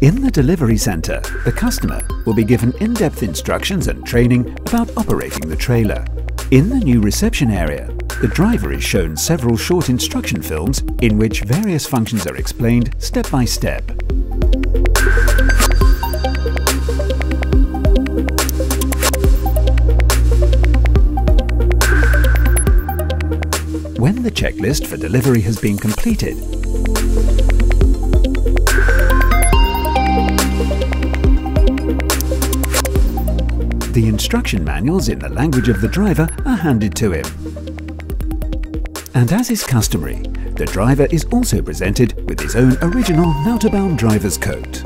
In the delivery centre, the customer will be given in-depth instructions and training about operating the trailer. In the new reception area, the driver is shown several short instruction films in which various functions are explained step by step. When the checklist for delivery has been completed, the instruction manuals in the language of the driver are handed to him. And as is customary, the driver is also presented with his own original Nooteboom driver's coat.